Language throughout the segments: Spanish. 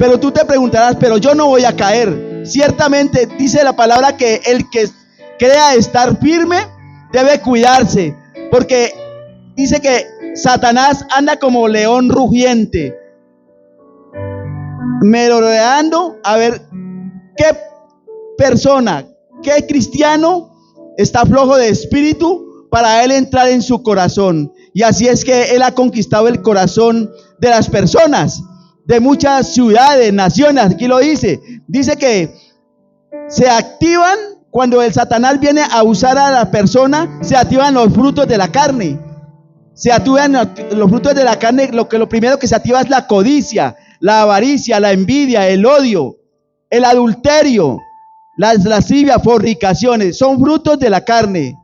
Pero tú te preguntarás, pero yo no voy a caer. Ciertamente dice la palabra que el que crea estar firme debe cuidarse, porque dice que Satanás anda como león rugiente, merodeando a ver qué persona, qué cristiano está flojo de espíritu para él entrar en su corazón. Y así es que él ha conquistado el corazón de las personas, de muchas ciudades, naciones. Aquí lo dice que se activan cuando el Satanás viene a usar a la persona, se activan los frutos de la carne. Se activan los frutos de la carne. Lo primero que se activa es la codicia, la avaricia, la envidia, el odio, el adulterio, las lascivias, fornicaciones. Son frutos de la carne.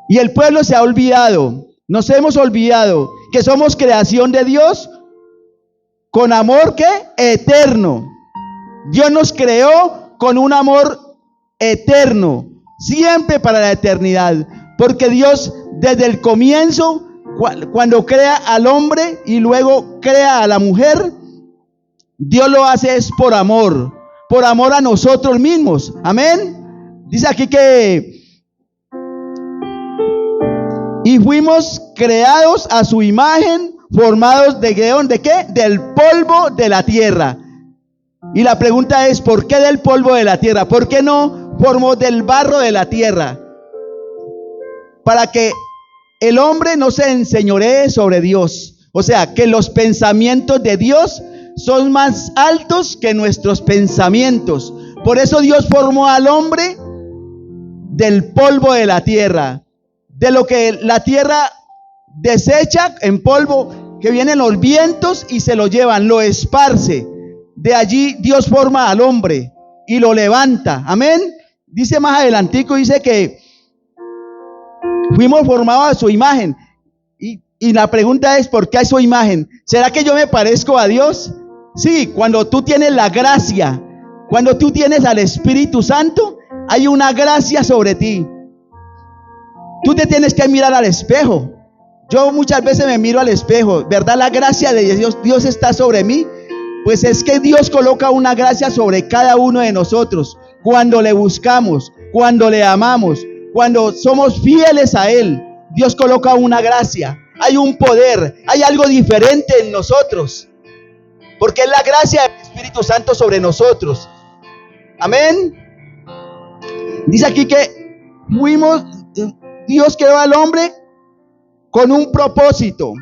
Y el pueblo se ha olvidado, nos hemos olvidado que somos creación de Dios con amor ¿qué? Eterno. Dios nos creó con un amor eterno, siempre para la eternidad, porque Dios desde el comienzo, cuando crea al hombre y luego crea a la mujer, Dios lo hace es por amor a nosotros mismos. Amén. Dice aquí que y fuimos creados a su imagen, formados ¿de qué? Del polvo de la tierra. Y la pregunta es, ¿por qué del polvo de la tierra? ¿Por qué no formó del barro de la tierra? Para que el hombre no se enseñoree sobre Dios. O sea, que los pensamientos de Dios son más altos que nuestros pensamientos. Por eso Dios formó al hombre del polvo de la tierra. De lo que la tierra desecha en polvo, que vienen los vientos y se lo llevan, lo esparce. De allí Dios forma al hombre y lo levanta. Amén. Dice más adelantico, dice que fuimos formados a su imagen. Y la pregunta es, ¿por qué a su imagen? ¿Será que yo me parezco a Dios? Sí, cuando tú tienes la gracia, cuando tú tienes al Espíritu Santo, hay una gracia sobre ti. Tú te tienes que mirar al espejo. Yo muchas veces me miro al espejo, ¿verdad? La gracia de Dios está sobre mí. Pues es que Dios coloca una gracia sobre cada uno de nosotros. Cuando le buscamos, cuando le amamos, cuando somos fieles a Él, Dios coloca una gracia. Hay un poder, hay algo diferente en nosotros. Porque es la gracia del Espíritu Santo sobre nosotros. Amén. Dice aquí que Dios creó al hombre con un propósito.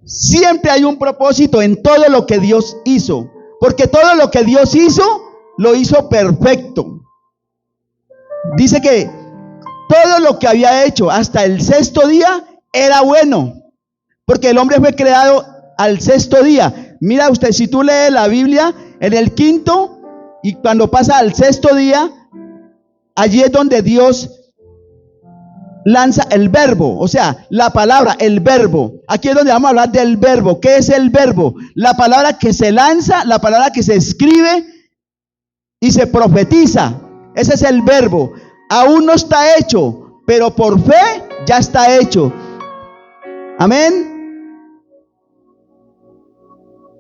Siempre hay un propósito en todo lo que Dios hizo, porque todo lo que Dios hizo, lo hizo perfecto. Dice que todo lo que había hecho hasta el sexto día era bueno, porque el hombre fue creado al sexto día. Mira usted, si tú lees la Biblia, en el quinto y cuando pasa al sexto día, allí es donde Dios lanza el verbo, o sea, la palabra, el verbo. Aquí es donde vamos a hablar del verbo. ¿Qué es el verbo? La palabra que se lanza, la palabra que se escribe y se profetiza. Ese es el verbo. Aún no está hecho, pero por fe ya está hecho. Amén.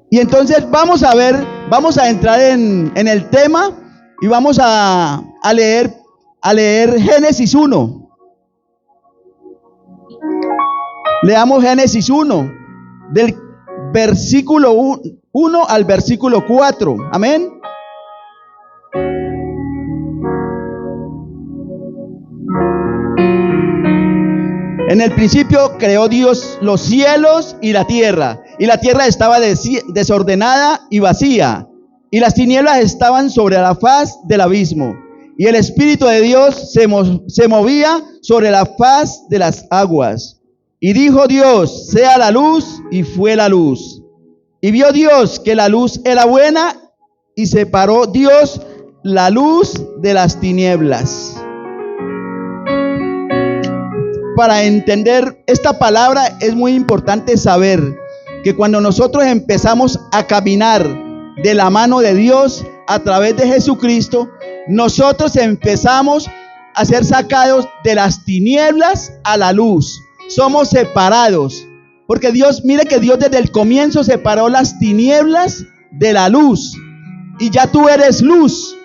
Y entonces vamos a entrar en el tema y vamos a leer Génesis 1. Leamos Génesis 1, del versículo 1 al versículo 4. Amén. En el principio creó Dios los cielos y la tierra estaba desordenada y vacía, y las tinieblas estaban sobre la faz del abismo, y el Espíritu de Dios se movía sobre la faz de las aguas. Y dijo Dios, sea la luz, y fue la luz. Y vio Dios que la luz era buena, y separó Dios la luz de las tinieblas. Para entender esta palabra es muy importante saber que cuando nosotros empezamos a caminar de la mano de Dios a través de Jesucristo, nosotros empezamos a ser sacados de las tinieblas a la luz. Somos separados. Porque Dios, mire que Dios desde el comienzo separó las tinieblas de la luz. Y ya tú eres luz.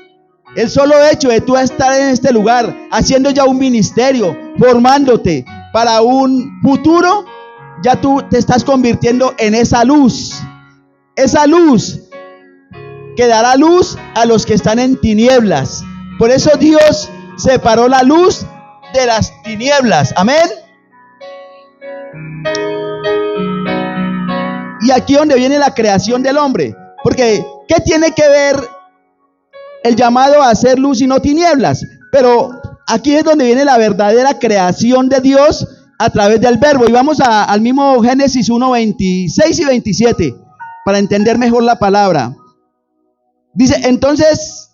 El solo hecho de tú estar en este lugar, haciendo ya un ministerio, formándote para un futuro, ya tú te estás convirtiendo en esa luz. Esa luz que dará luz a los que están en tinieblas. Por eso Dios separó la luz de las tinieblas. Amén. Y aquí donde viene la creación del hombre. Porque, ¿qué tiene que ver el llamado a hacer luz y no tinieblas? Pero aquí es donde viene la verdadera creación de Dios a través del verbo. Y vamos al mismo Génesis 1, 26 y 27 para entender mejor la palabra. Dice, entonces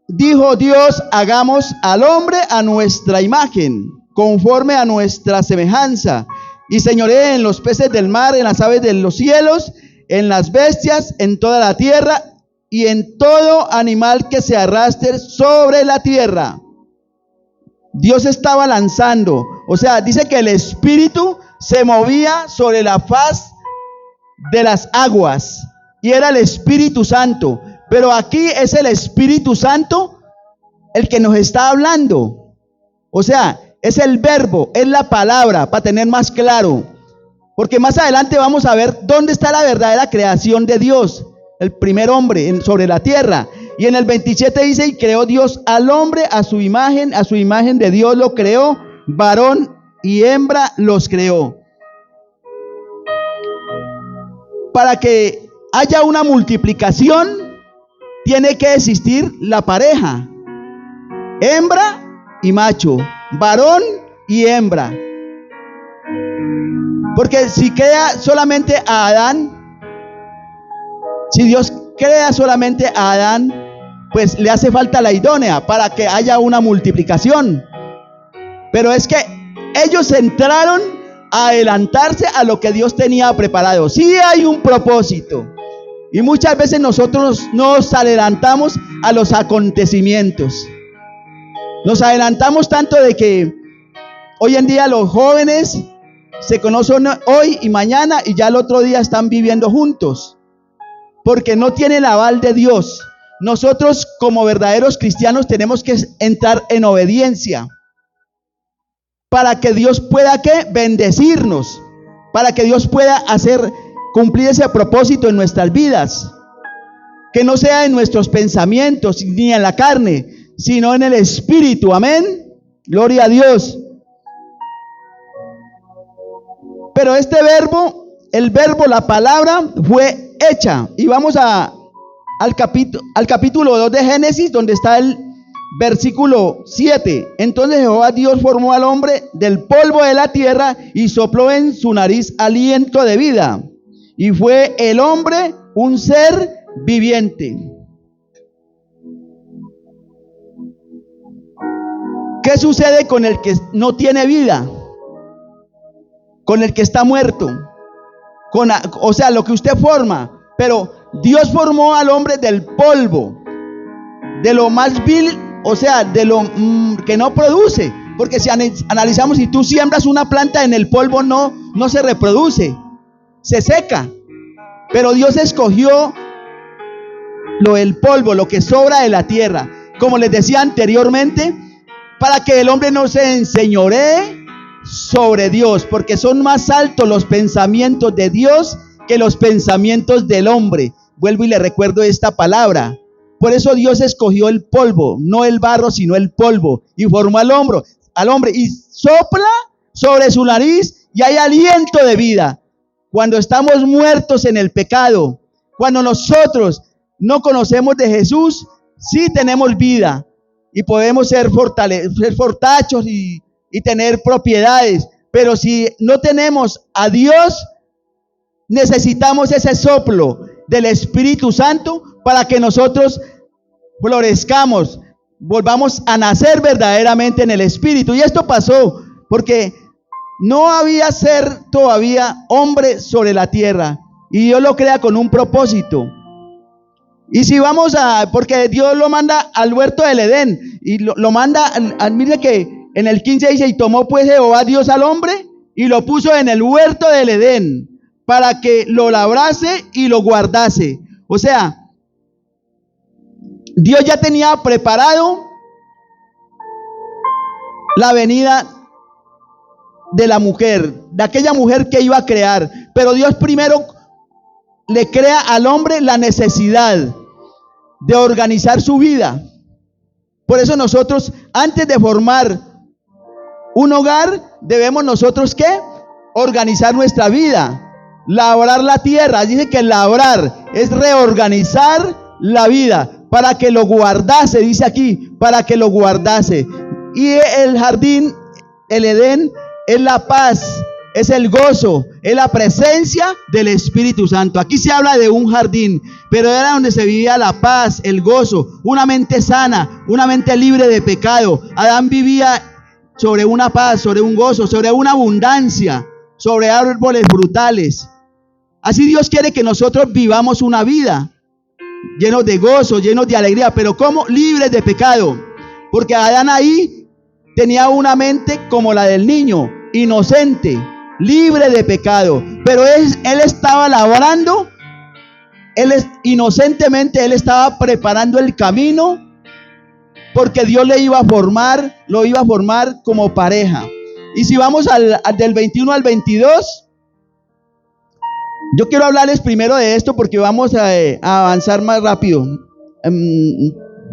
dijo Dios, hagamos al hombre a nuestra imagen, conforme a nuestra semejanza, y señoree en los peces del mar, en las aves de los cielos, en las bestias, en toda la tierra, y en todo animal que se arrastre sobre la tierra. Dios estaba lanzando, o sea, dice que el Espíritu se movía sobre la faz de las aguas, y era el Espíritu Santo. Pero aquí es el Espíritu Santo el que nos está hablando. O sea, es el verbo, es la palabra, para tener más claro. Porque más adelante vamos a ver dónde está la verdadera creación de Dios. El primer hombre sobre la tierra. Y en el 27 dice, y creó Dios al hombre a su imagen de Dios lo creó, varón y hembra los creó. Para que haya una multiplicación, tiene que existir la pareja, hembra y macho, varón y hembra. Porque si crea solamente a Adán, si Dios crea solamente a Adán, pues le hace falta la idónea para que haya una multiplicación. Pero es que ellos entraron a adelantarse a lo que Dios tenía preparado. Sí hay un propósito. Y muchas veces nosotros nos adelantamos a los acontecimientos. Nos adelantamos tanto de que hoy en día los jóvenes se conocen hoy y mañana y ya el otro día están viviendo juntos. Porque no tienen el aval de Dios. Nosotros como verdaderos cristianos tenemos que entrar en obediencia. Para que Dios pueda ¿qué? Bendecirnos. Para que Dios pueda cumplir ese propósito en nuestras vidas, que no sea en nuestros pensamientos ni en la carne, sino en el Espíritu. Amén, gloria a Dios. Pero este verbo, el verbo, la palabra fue hecha. Y vamos al capítulo 2 de Génesis, donde está el versículo 7. Entonces Jehová Dios formó al hombre del polvo de la tierra y sopló en su nariz aliento de vida. Y fue el hombre un ser viviente. ¿Qué sucede con el que no tiene vida? Con el que está muerto. O sea, lo que usted forma. Pero Dios formó al hombre del polvo, de lo más vil, o sea, de lo que no produce. Porque si analizamos, si tú siembras una planta en el polvo, no se reproduce. Se seca. Pero Dios escogió lo del polvo, lo que sobra de la tierra, como les decía anteriormente, para que el hombre no se enseñoree sobre Dios, porque son más altos los pensamientos de Dios que los pensamientos del hombre. Vuelvo y le recuerdo esta palabra. Por eso Dios escogió el polvo, no el barro, sino el polvo, y formó al hombre y sopla sobre su nariz y hay aliento de vida. Cuando estamos muertos en el pecado, cuando nosotros no conocemos de Jesús, sí tenemos vida y podemos ser fortachos y tener propiedades. Pero si no tenemos a Dios, necesitamos ese soplo del Espíritu Santo para que nosotros florezcamos, volvamos a nacer verdaderamente en el Espíritu. Y esto pasó porque no había ser todavía hombre sobre la tierra, y Dios lo crea con un propósito. Y si vamos porque Dios lo manda al huerto del Edén y lo manda, mire que en el 15 dice, y tomó pues Jehová Dios al hombre y lo puso en el huerto del Edén para que lo labrase y lo guardase. O sea, Dios ya tenía preparado la venida de la mujer, de aquella mujer que iba a crear. Pero Dios primero le crea al hombre la necesidad de organizar su vida. Por eso nosotros, antes de formar un hogar, debemos nosotros, ¿qué? Organizar nuestra vida, labrar la tierra. Dice que labrar es reorganizar la vida para que lo guardase, dice aquí, para que lo guardase. Y el jardín, el Edén, es la paz, es el gozo, es la presencia del Espíritu Santo. Aquí se habla de un jardín, pero era donde se vivía la paz, el gozo, una mente sana, una mente libre de pecado. Adán vivía sobre una paz, sobre un gozo, sobre una abundancia, sobre árboles frutales. Así Dios quiere que nosotros vivamos una vida llenos de gozo, llenos de alegría, pero ¿cómo? Libres de pecado. Porque Adán ahí tenía una mente como la del niño, inocente, libre de pecado, pero él estaba labrando, inocentemente él estaba preparando el camino, porque Dios le iba a formar, lo iba a formar como pareja. Y si vamos del 21 al 22, yo quiero hablarles primero de esto porque vamos a avanzar más rápido.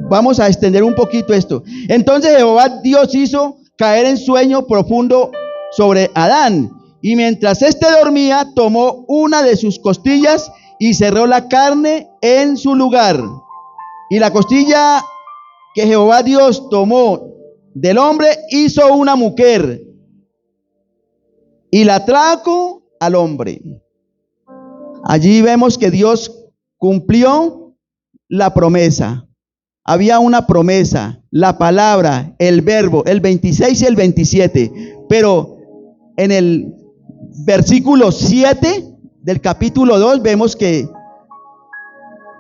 Vamos a extender un poquito esto. Entonces Jehová Dios hizo caer en sueño profundo sobre Adán, y mientras éste dormía, tomó una de sus costillas y cerró la carne en su lugar. Y la costilla que Jehová Dios tomó del hombre, hizo una mujer y la trajo al hombre. Allí vemos que Dios cumplió la promesa. Había una promesa, la palabra, el verbo, el 26 y el 27. Pero en el versículo 7 del capítulo 2 vemos que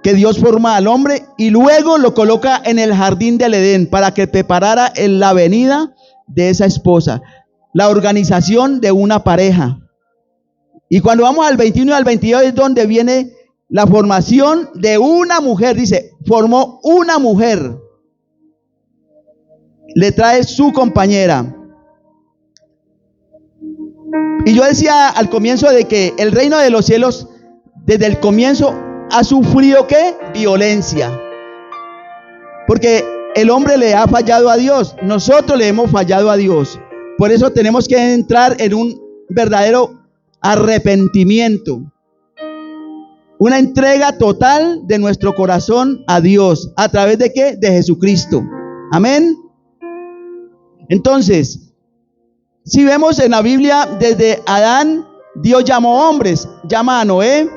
Dios forma al hombre y luego lo coloca en el jardín del Edén para que preparara la venida de esa esposa, la organización de una pareja. Y cuando vamos al 21 y al 22 es donde viene la formación de una mujer. Dice, formó una mujer, le trae su compañera. Y yo decía al comienzo de que el reino de los cielos desde el comienzo ha sufrido ¿qué? Violencia. Porque el hombre le ha fallado a Dios, nosotros le hemos fallado a Dios. Por eso tenemos que entrar en un verdadero arrepentimiento, una entrega total de nuestro corazón a Dios. ¿A través de qué? De Jesucristo. Amén. Entonces, si vemos en la Biblia, desde Adán, Dios llamó hombres, llama a Noé,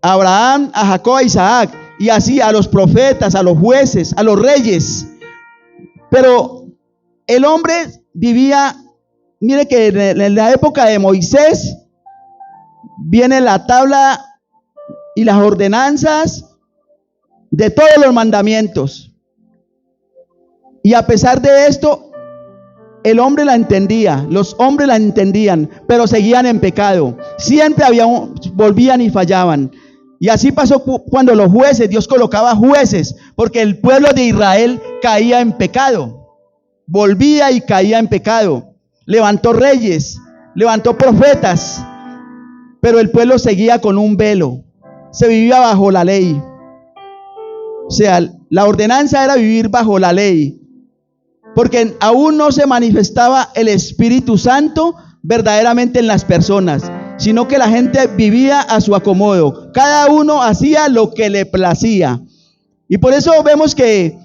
a Abraham, a Jacob, a Isaac, y así a los profetas, a los jueces, a los reyes. Pero el hombre vivía, mire que en la época de Moisés, viene la tabla y las ordenanzas de todos los mandamientos. Y a pesar de esto, el hombre la entendía, los hombres la entendían, pero seguían en pecado. Siempre volvían y fallaban. Y así pasó cuando los jueces, Dios colocaba jueces, porque el pueblo de Israel caía en pecado. Volvía y caía en pecado. Levantó reyes, levantó profetas, pero el pueblo seguía con un velo. Se vivía bajo la ley. O sea, la ordenanza era vivir bajo la ley, porque aún no se manifestaba el Espíritu Santo verdaderamente en las personas, sino que la gente vivía a su acomodo. Cada uno hacía lo que le placía. Y por eso vemos que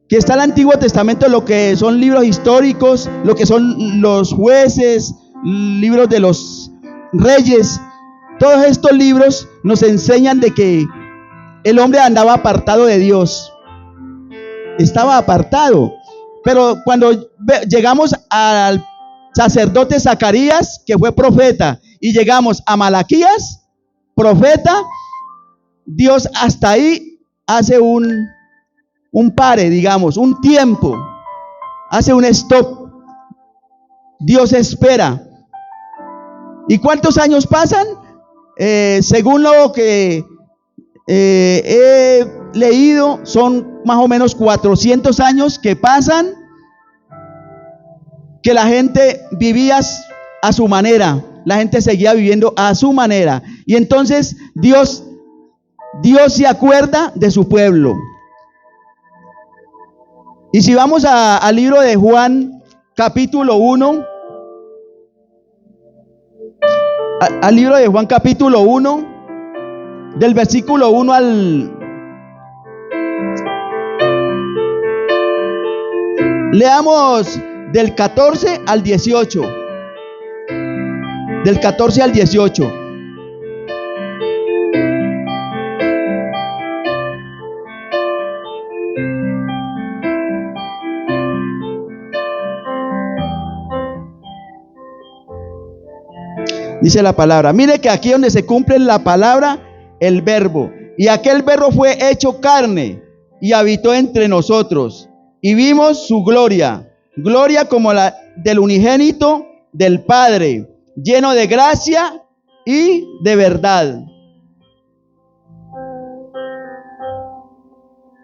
está el Antiguo Testamento, lo que son libros históricos, lo que son los jueces, libros de los reyes. Todos estos libros nos enseñan de que el hombre andaba apartado de Dios. Estaba apartado. Pero cuando llegamos al sacerdote Zacarías, que fue profeta, y llegamos a Malaquías, profeta, Dios hasta ahí hace un pare, digamos, un tiempo, hace un stop. Dios espera, ¿Y cuántos años pasan? Según lo que he leído, son más o menos 400 años que pasan, que la gente vivía a su manera, la gente seguía viviendo a su manera. Y entonces Dios se acuerda de su pueblo. Y si vamos al libro de Juan, capítulo 1, al libro de Juan, capítulo 1, del versículo 1 leamos del 14 al 18. Del 14 al 18. Dice la palabra, mire que aquí donde se cumple la palabra, el verbo. Y aquel verbo fue hecho carne y habitó entre nosotros. Y vimos su gloria, gloria como la del unigénito del Padre, lleno de gracia y de verdad.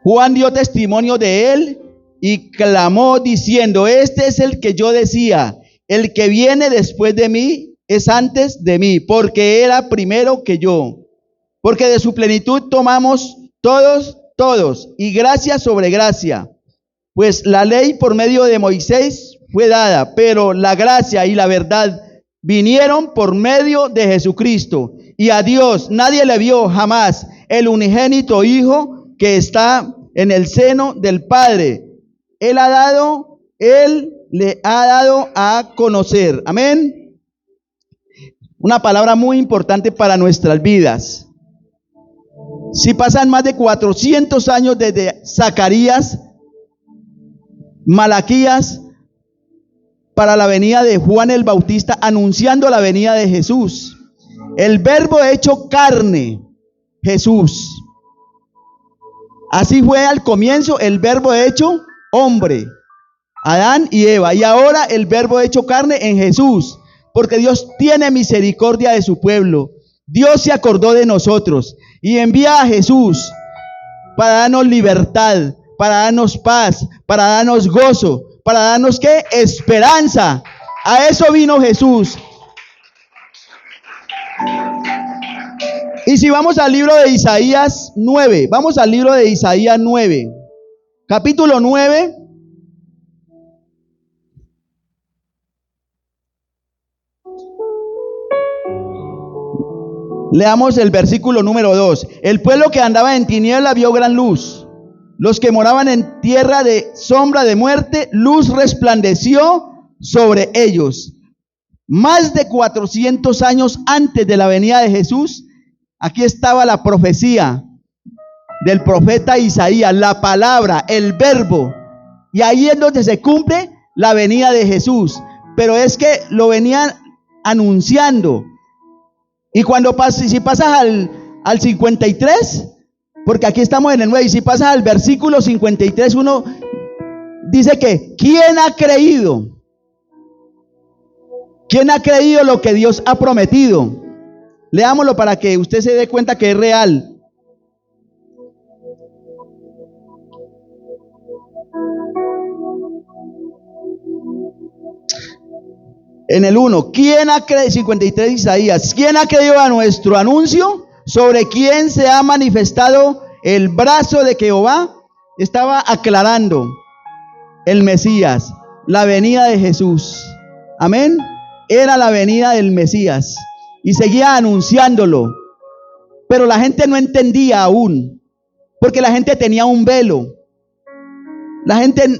Juan dio testimonio de él y clamó diciendo, este es el que yo decía, el que viene después de mí es antes de mí, porque era primero que yo. Porque de su plenitud tomamos todos, y gracia sobre gracia. Pues la ley por medio de Moisés fue dada, pero la gracia y la verdad vinieron por medio de Jesucristo. Y a Dios nadie le vio jamás, el unigénito Hijo que está en el seno del Padre. Él le ha dado a conocer. Amén. Una palabra muy importante para nuestras vidas. Si pasan más de 400 años desde Zacarías, Malaquías, para la venida de Juan el Bautista, anunciando la venida de Jesús. El verbo hecho carne, Jesús. Así fue al comienzo el verbo hecho hombre, Adán y Eva. Y ahora el verbo hecho carne en Jesús. Porque Dios tiene misericordia de su pueblo. Dios se acordó de nosotros y envía a Jesús para darnos libertad, para darnos paz, para darnos gozo, para darnos ¿qué? Esperanza. A eso vino Jesús. Y si vamos al libro de Isaías 9, vamos al libro de Isaías 9, capítulo 9. Leamos el versículo número 2. El pueblo que andaba en tiniebla vio gran luz. Los que moraban en tierra de sombra de muerte, luz resplandeció sobre ellos. Más de 400 años antes de la venida de Jesús, aquí estaba la profecía del profeta Isaías, la palabra, el verbo. Y ahí es donde se cumple la venida de Jesús. Pero es que lo venían anunciando. Y cuando si pasas al 53, porque aquí estamos en el 9, y si pasas al versículo 53, uno dice que ¿quién ha creído? ¿Quién ha creído lo que Dios ha prometido? Leámoslo para que usted se dé cuenta que es real. En el 1, ¿quién ha creído? 53 Isaías, ¿quién ha creído a nuestro anuncio? ¿Sobre quién se ha manifestado el brazo de Jehová? Estaba aclarando el Mesías, la venida de Jesús. Amén. Era la venida del Mesías y seguía anunciándolo. Pero la gente no entendía aún, porque la gente tenía un velo. La gente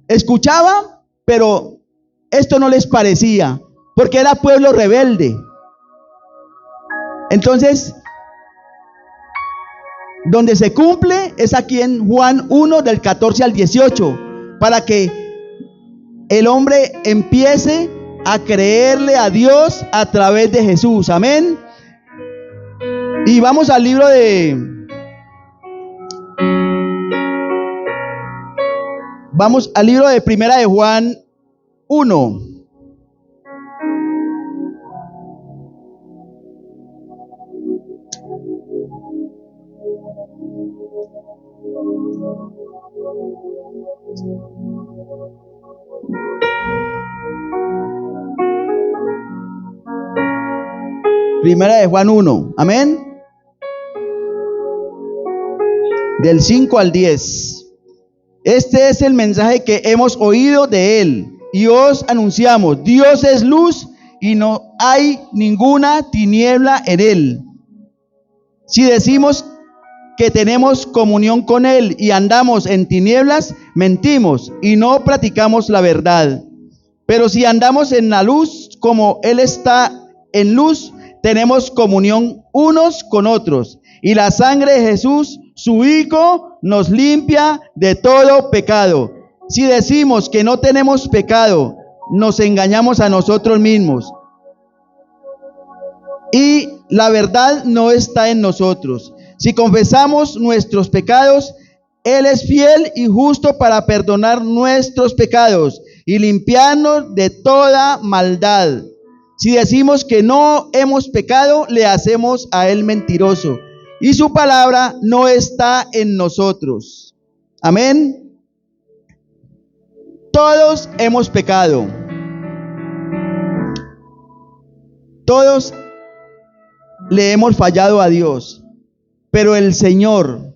escuchaba, pero esto no les parecía, porque era pueblo rebelde. Entonces, donde se cumple es aquí en Juan 1 del 14 al 18, para que el hombre empiece a creerle a Dios a través de Jesús. Amén. Y vamos al libro de Primera de Juan 1. Primera de Juan 1, amén. Del 5 al 10. Este es el mensaje que hemos oído de él y os anunciamos: Dios es luz y no hay ninguna tiniebla en él. Si decimos que tenemos comunión con él y andamos en tinieblas, mentimos y no practicamos la verdad. Pero si andamos en la luz como él está en luz, tenemos comunión unos con otros, y la sangre de Jesús, su Hijo, nos limpia de todo pecado. Si decimos que no tenemos pecado, nos engañamos a nosotros mismos, y la verdad no está en nosotros. Si confesamos nuestros pecados, Él es fiel y justo para perdonar nuestros pecados y limpiarnos de toda maldad. Si decimos que no hemos pecado, le hacemos a Él mentiroso, y su palabra no está en nosotros. Amén. Todos hemos pecado. Todos le hemos fallado a Dios. Pero el Señor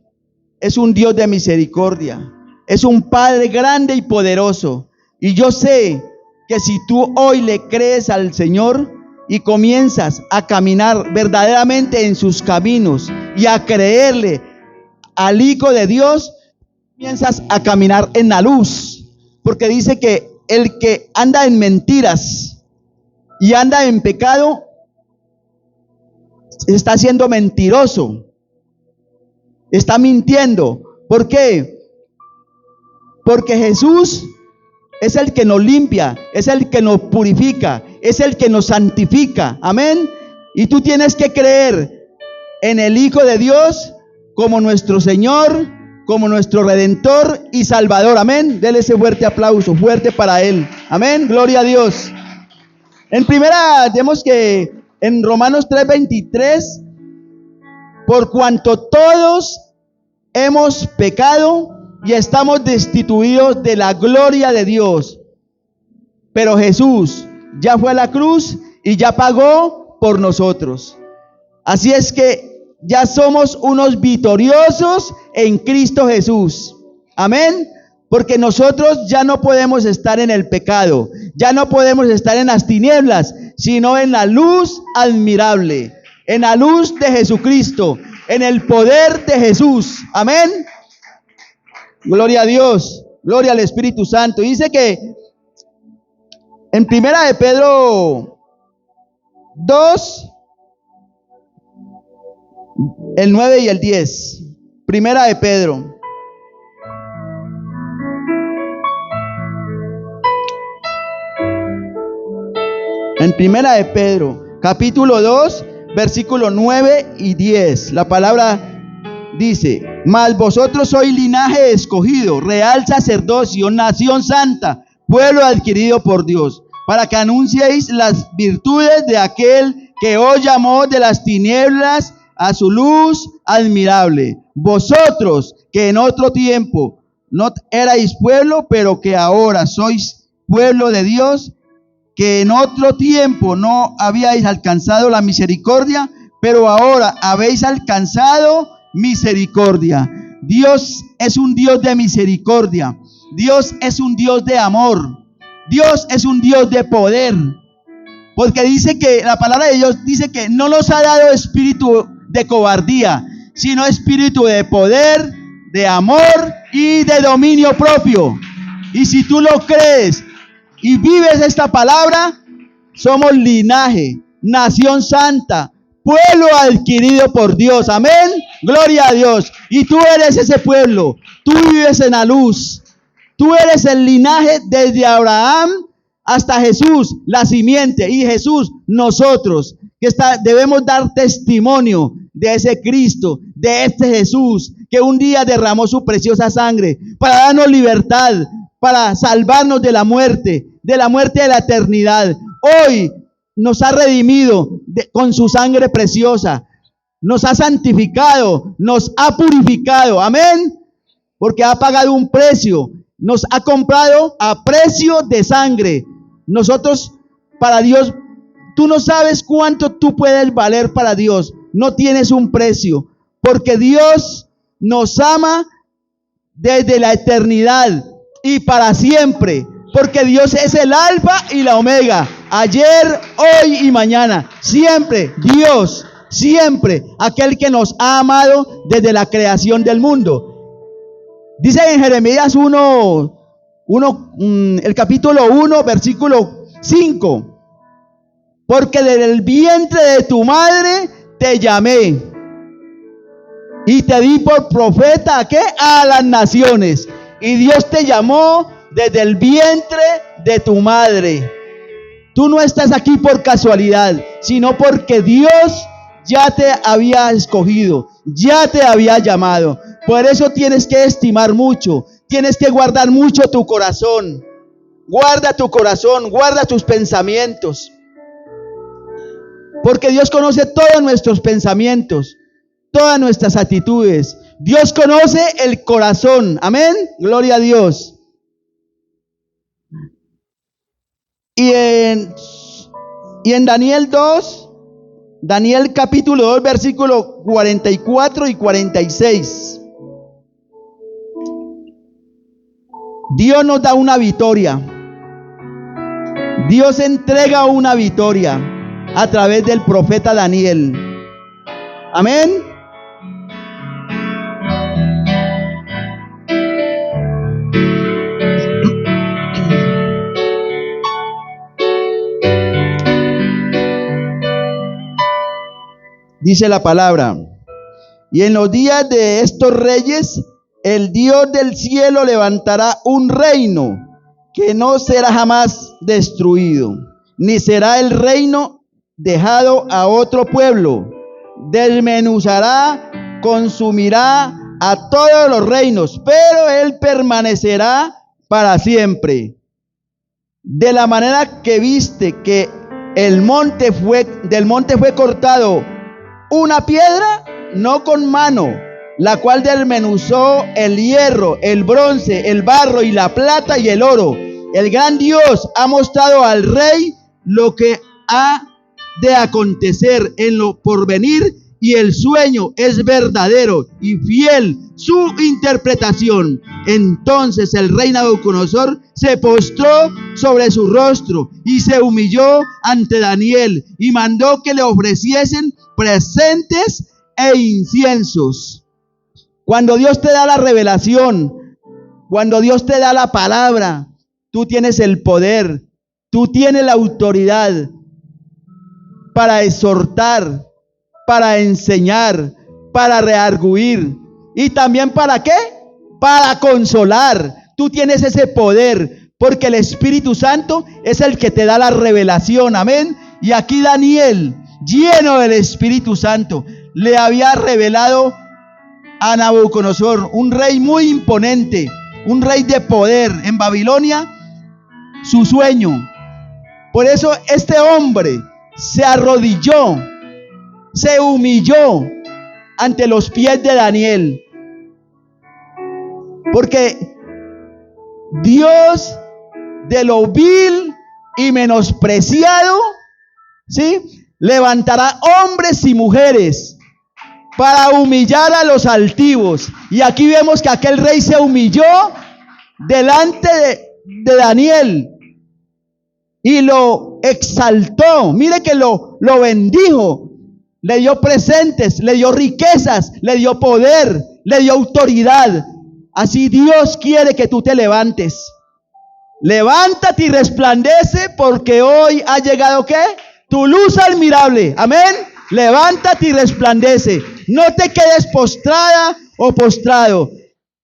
es un Dios de misericordia. Es un Padre grande y poderoso. Y yo sé que si tú hoy le crees al Señor y comienzas a caminar verdaderamente en sus caminos y a creerle al Hijo de Dios, comienzas a caminar en la luz. Porque dice que el que anda en mentiras y anda en pecado está siendo mentiroso. Está mintiendo. ¿Por qué? Porque Jesús es el que nos limpia, es el que nos purifica, es el que nos santifica. Amén. Y tú tienes que creer en el Hijo de Dios como nuestro Señor, como nuestro Redentor y Salvador. Amén. Dele ese fuerte aplauso, fuerte para Él. Amén. Gloria a Dios. En primera, vemos que en Romanos 3:23, por cuanto todos hemos pecado y estamos destituidos de la gloria de Dios, pero Jesús ya fue a la cruz y ya pagó por nosotros. Así es que ya somos unos victoriosos en Cristo Jesús. Amén. Porque nosotros ya no podemos estar en el pecado, ya no podemos estar en las tinieblas, sino en la luz admirable, en la luz de Jesucristo, en el poder de Jesús. Amén. Gloria a Dios, gloria al Espíritu Santo. Dice que en primera de Pedro 2, el 9 y el 10. Primera de Pedro. En primera de Pedro, capítulo 2, versículo 9 y 10. La palabra dice: mas vosotros sois linaje escogido, real sacerdocio, nación santa, pueblo adquirido por Dios, para que anunciéis las virtudes de aquel que os llamó de las tinieblas a su luz admirable. Vosotros que en otro tiempo no erais pueblo, pero que ahora sois pueblo de Dios, que en otro tiempo no habíais alcanzado la misericordia, pero ahora habéis alcanzado misericordia. Dios es un Dios de misericordia. Dios es un Dios de amor. Dios es un Dios de poder. Porque dice que la palabra de Dios dice que no nos ha dado espíritu de cobardía, sino espíritu de poder, de amor y de dominio propio. Y si tú lo crees y vives esta palabra, somos linaje, nación santa, pueblo adquirido por Dios. Amén. Gloria a Dios. Y tú eres ese pueblo. Tú vives en la luz. Tú eres el linaje desde Abraham hasta Jesús, la simiente. Y Jesús, nosotros, que debemos dar testimonio de ese Cristo, de este Jesús, que un día derramó su preciosa sangre para darnos libertad, para salvarnos de la muerte de la eternidad. Hoy nos ha redimido con su sangre preciosa. nos ha santificado, nos ha purificado. Amén. Porque ha pagado un precio, nos ha comprado a precio de sangre. Nosotros, para Dios, tú no sabes cuánto tú puedes valer para Dios. No tienes un precio, porque Dios nos ama desde la eternidad y para siempre. Porque Dios es el alfa y la omega, ayer, hoy y mañana. Siempre Dios, siempre aquel que nos ha amado desde la creación del mundo. Dice en Jeremías 1, el capítulo 1, versículo 5. Porque desde el vientre de tu madre te llamé y te di por profeta, ¿a qué? A las naciones. Y Dios te llamó desde el vientre de tu madre. Tú no estás aquí por casualidad, sino porque Dios ya te había escogido, ya te había llamado. Por eso tienes que estimar mucho, tienes que guardar mucho tu corazón. Guarda tu corazón, guarda tus pensamientos. Porque Dios conoce todos nuestros pensamientos, todas nuestras actitudes. Dios conoce el corazón. Amén. Gloria a Dios. Y en Daniel 2, Daniel capítulo 2, versículo 44 y 46. Dios nos da una victoria. Dios entrega una victoria a través del profeta Daniel. Amén. Dice la palabra: y en los días de estos reyes, el Dios del cielo levantará un reino que no será jamás destruido, ni será el reino dejado a otro pueblo. Desmenuzará, consumirá a todos los reinos, pero él permanecerá para siempre. De la manera que viste que del monte fue cortado una piedra, no con mano, la cual desmenuzó el hierro, el bronce, el barro y la plata y el oro. El gran Dios ha mostrado al rey lo que ha de acontecer en lo porvenir, y el sueño es verdadero y fiel su interpretación. Entonces el rey Nabucodonosor se postró sobre su rostro y se humilló ante Daniel y mandó que le ofreciesen presentes e inciensos. Cuando Dios te da la revelación, cuando Dios te da la palabra, tú tienes el poder, tú tienes la autoridad para exhortar, para enseñar, para redarguir. ¿Y también para qué? Para consolar. Tú tienes ese poder, porque el Espíritu Santo es el que te da la revelación. Amén. Y aquí Daniel, lleno del Espíritu Santo, le había revelado a Nabucodonosor, un rey muy imponente, un rey de poder en Babilonia, su sueño. Por eso este hombre se arrodilló, se humilló ante los pies de Daniel, porque Dios de lo vil y menospreciado, ¿sí?, levantará hombres y mujeres para humillar a los altivos. Y aquí vemos que aquel rey se humilló delante de Daniel y lo exaltó. Mire que lo bendijo, le dio presentes, le dio riquezas, le dio poder, le dio autoridad. Así Dios quiere que tú te levantes. Levántate y resplandece, porque hoy ha llegado, ¿qué?, tu luz admirable. Amén. Levántate y resplandece. No te quedes postrada o postrado.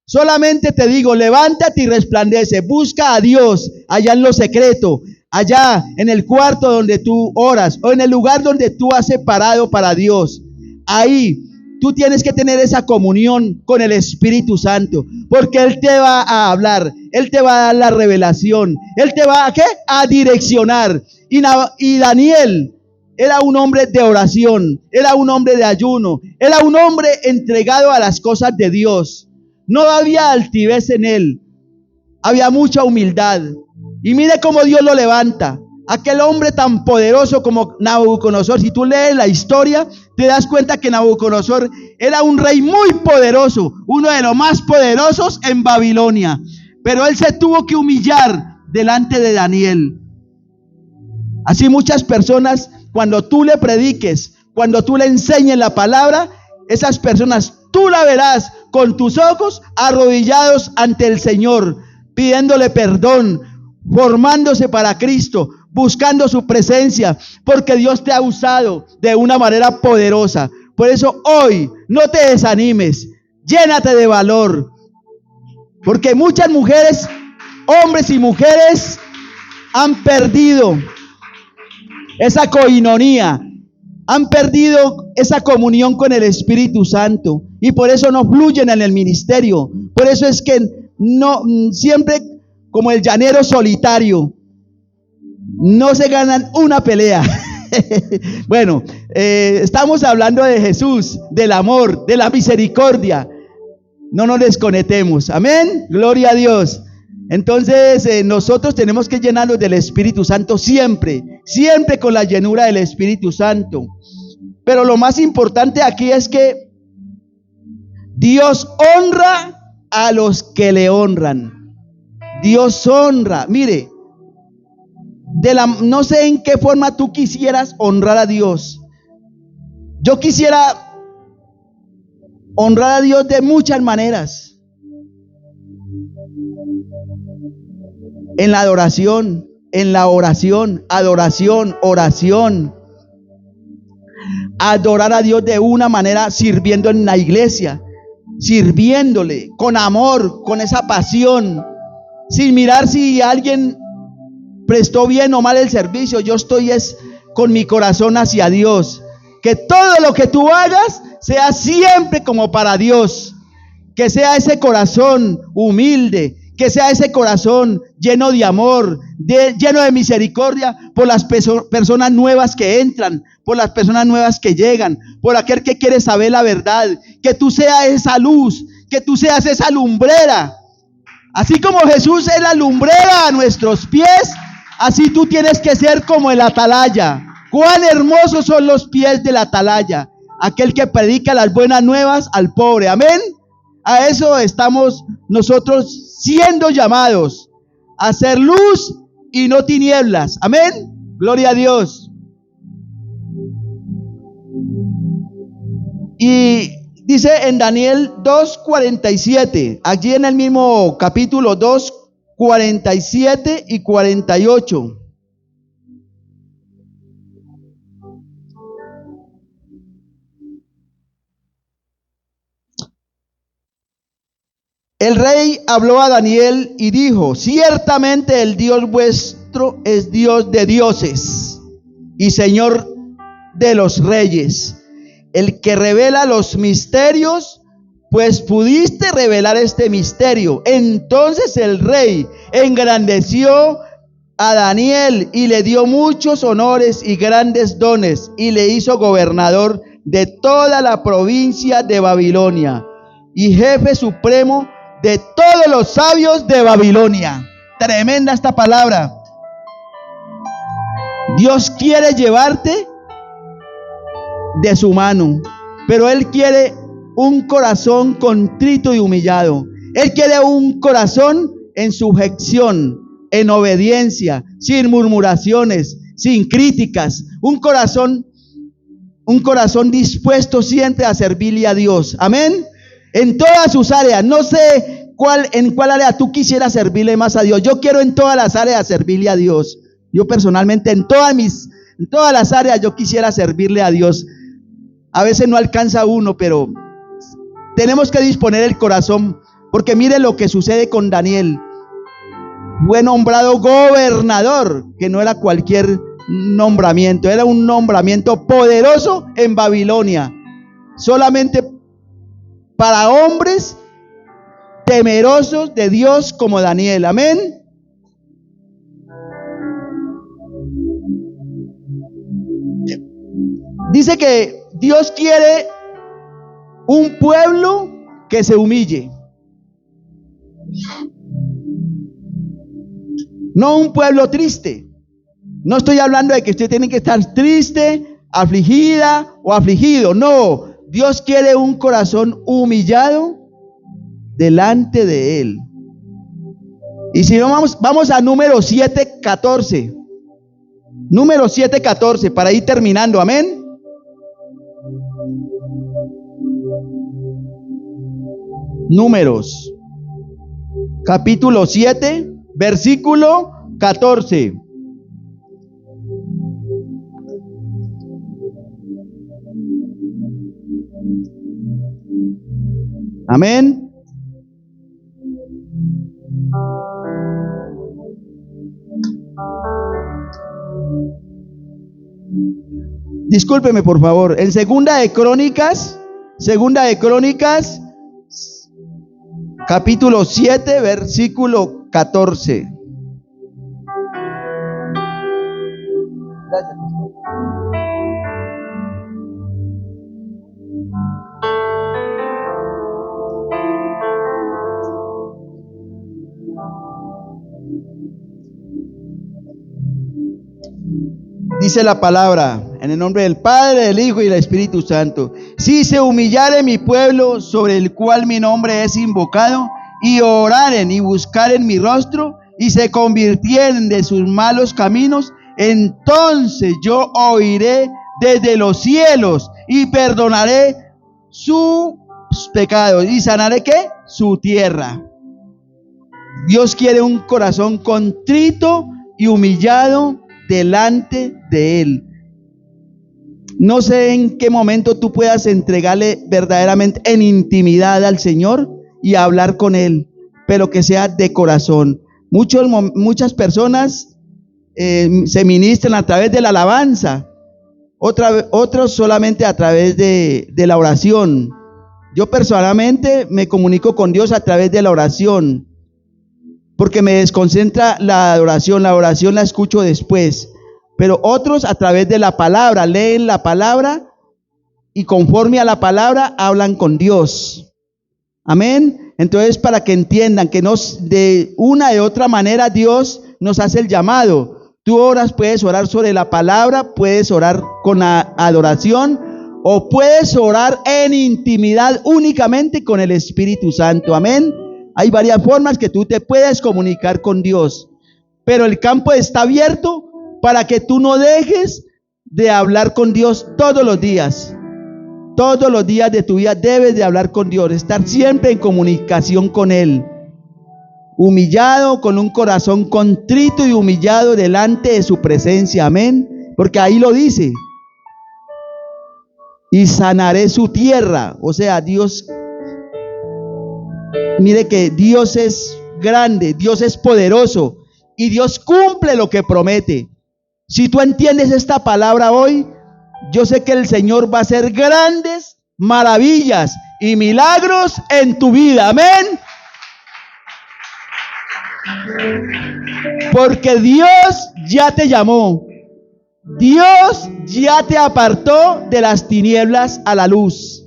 Solamente te digo, levántate y resplandece. Busca a Dios allá en lo secreto, allá en el cuarto donde tú oras, o en el lugar donde tú has separado para Dios. Ahí tú tienes que tener esa comunión con el Espíritu Santo, porque Él te va a hablar, Él te va a dar la revelación, Él te va a, ¿qué?, a direccionar. Y Daniel era un hombre de oración, era un hombre de ayuno, era un hombre entregado a las cosas de Dios. No había altivez en él, había mucha humildad. Y mire cómo Dios lo levanta. Aquel hombre tan poderoso como Nabucodonosor, si tú lees la historia, te das cuenta que Nabucodonosor era un rey muy poderoso, uno de los más poderosos en Babilonia. Pero él se tuvo que humillar delante de Daniel. Así muchas personas, cuando tú le prediques, cuando tú le enseñes la palabra, esas personas tú la verás con tus ojos arrodillados ante el Señor, pidiéndole perdón, formándose para Cristo, buscando su presencia, porque Dios te ha usado de una manera poderosa. Por eso hoy no te desanimes, llénate de valor, porque muchas mujeres, hombres y mujeres han perdido esa coinonía, han perdido esa comunión con el Espíritu Santo y por eso no fluyen en el ministerio. Por eso es que no, siempre como el llanero solitario, no se ganan una pelea. Bueno, estamos hablando de Jesús, del amor, de la misericordia. No nos desconectemos. Amén. Gloria a Dios. Entonces nosotros tenemos que llenarnos del Espíritu Santo siempre, siempre con la llenura del Espíritu Santo. Pero lo más importante aquí es que Dios honra a los que le honran. Dios honra. Mire, no sé en qué forma tú quisieras honrar a Dios. Yo quisiera honrar a Dios de muchas maneras. En la adoración, en la oración, adoración, oración. Adorar a Dios de una manera sirviendo en la iglesia, sirviéndole con amor, con esa pasión, sin mirar si alguien prestó bien o mal el servicio. Yo estoy con mi corazón hacia Dios. Que todo lo que tú hagas sea siempre como para Dios. Que sea ese corazón humilde, que sea ese corazón lleno de amor, lleno de misericordia por las personas nuevas que entran, por las personas nuevas que llegan, por aquel que quiere saber la verdad. Que tú seas esa luz, que tú seas esa lumbrera. Así como Jesús es la lumbrera a nuestros pies, así tú tienes que ser como el atalaya. Cuán hermosos son los pies del atalaya, aquel que predica las buenas nuevas al pobre. Amén. A eso estamos nosotros siendo llamados, a ser luz y no tinieblas. Amén. Gloria a Dios. Y dice en Daniel 2:47, allí en el mismo capítulo 2:47 y 48. El rey habló a Daniel y dijo: ciertamente el Dios vuestro es Dios de dioses y Señor de los reyes, el que revela los misterios, pues pudiste revelar este misterio. Entonces el rey engrandeció a Daniel y le dio muchos honores y grandes dones y le hizo gobernador de toda la provincia de Babilonia y jefe supremo de todos los sabios de Babilonia. Tremenda esta palabra. Dios quiere llevarte de su mano, pero Él quiere un corazón contrito y humillado. Él quiere un corazón en sujeción, en obediencia, sin murmuraciones, sin críticas. Un corazón dispuesto siempre a servirle a Dios. Amén. En todas sus áreas. No sé en cuál área tú quisieras servirle más a Dios. Yo quiero en todas las áreas servirle a Dios. Yo personalmente en todas las áreas yo quisiera servirle a Dios. A veces no alcanza uno, pero tenemos que disponer el corazón, porque mire lo que sucede con Daniel. Fue nombrado gobernador, que no era cualquier nombramiento, era un nombramiento poderoso en Babilonia, solamente para hombres temerosos de Dios como Daniel. Amén. Dice que Dios quiere un pueblo que se humille. No un pueblo triste. No estoy hablando de que usted tiene que estar triste, afligida o afligido. No, Dios quiere un corazón humillado delante de Él. Y si no, vamos a número 7:14. Número 7:14 para ir terminando. Amén. Números, capítulo 7, versículo 14. Amén. Discúlpeme, por favor. En Segunda de Crónicas, capítulo 7, versículo 14. Gracias, pastor. Dice la palabra, en el nombre del Padre, del Hijo y del Espíritu Santo: si se humillare mi pueblo, sobre el cual mi nombre es invocado, y oraren y buscaren mi rostro, y se convirtieren de sus malos caminos, entonces yo oiré desde los cielos y perdonaré sus pecados y sanaré ¿qué? Su tierra. Dios quiere un corazón contrito y humillado delante de Él. No sé en qué momento tú puedas entregarle verdaderamente en intimidad al Señor y hablar con Él, pero que sea de corazón. Muchas personas se ministran a través de la alabanza, otros solamente a través de la oración. Yo personalmente me comunico con Dios a través de la oración, porque me desconcentra la oración la escucho después. Pero otros a través de la palabra, leen la palabra y conforme a la palabra hablan con Dios. Amén. Entonces, para que entiendan que de una de otra manera Dios nos hace el llamado. Tú puedes orar sobre la palabra, puedes orar con adoración, o puedes orar en intimidad únicamente con el Espíritu Santo. Amén. Hay varias formas que tú te puedes comunicar con Dios, pero el campo está abierto para que tú no dejes de hablar con Dios todos los días. Todos los días de tu vida debes de hablar con Dios, estar siempre en comunicación con Él, humillado, con un corazón contrito y humillado delante de su presencia. Amén. Porque ahí lo dice: y sanaré su tierra. O sea, Dios, mire que Dios es grande, Dios es poderoso y Dios cumple lo que promete. Si tú entiendes esta palabra hoy, yo sé que el Señor va a hacer grandes maravillas y milagros en tu vida. Amén. Porque Dios ya te llamó. Dios ya te apartó de las tinieblas a la luz.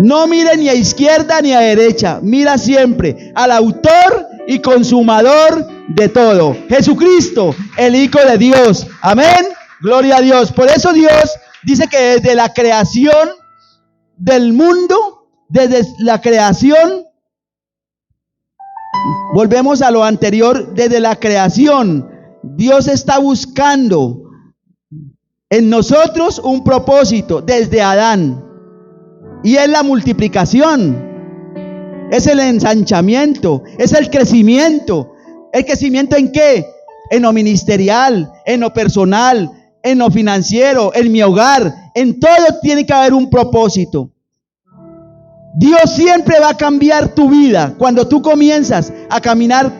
No mire ni a izquierda ni a derecha, mira siempre al autor y consumador de todo, Jesucristo, el Hijo de Dios. Amén. Gloria a Dios. Por eso Dios dice que desde la creación del mundo, desde la creación, volvemos a lo anterior, desde la creación, Dios está buscando en nosotros un propósito desde Adán, y es la multiplicación, es el ensanchamiento, es el crecimiento. ¿El crecimiento en qué? En lo ministerial, en lo personal, en lo financiero, en mi hogar. En todo tiene que haber un propósito. Dios siempre va a cambiar tu vida. Cuando tú comienzas a caminar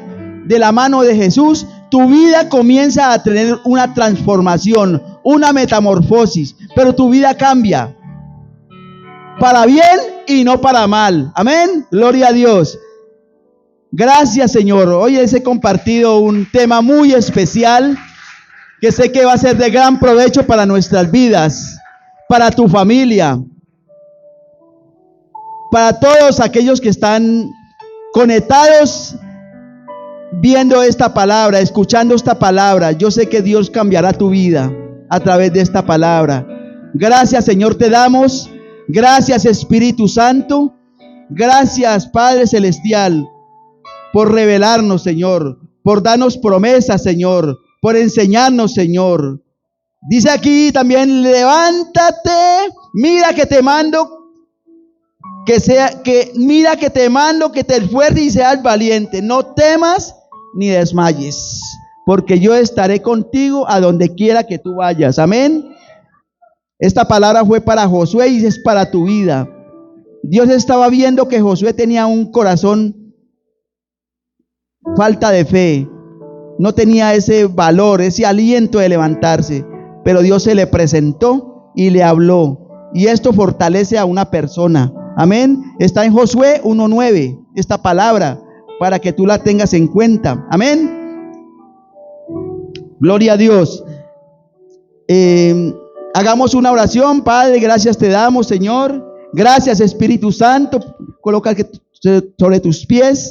de la mano de Jesús, tu vida comienza a tener una transformación, una metamorfosis, pero tu vida cambia para bien y no para mal. Amén. Gloria a Dios. Gracias, Señor. Hoy les he compartido un tema muy especial que sé que va a ser de gran provecho para nuestras vidas, para tu familia, para todos aquellos que están conectados viendo esta palabra, escuchando esta palabra. Yo sé que Dios cambiará tu vida a través de esta palabra. Gracias, Señor, te damos. Gracias, Espíritu Santo. Gracias, Padre Celestial, por revelarnos, Señor, por darnos promesas, Señor, por enseñarnos, Señor. Dice aquí también: levántate, mira que te mando que te esfuerces y seas valiente. No temas ni desmayes, porque yo estaré contigo a donde quiera que tú vayas. Amén. Esta palabra fue para Josué y es para tu vida. Dios estaba viendo que Josué tenía un corazón falta de fe, no tenía ese valor, ese aliento de levantarse, pero Dios se le presentó y le habló, y esto fortalece a una persona. Amén. Está en Josué 1:9 esta palabra, para que tú la tengas en cuenta. Amén. Gloria a Dios. Hagamos una oración. Padre, gracias te damos, Señor. Gracias, Espíritu Santo. Coloca sobre tus pies.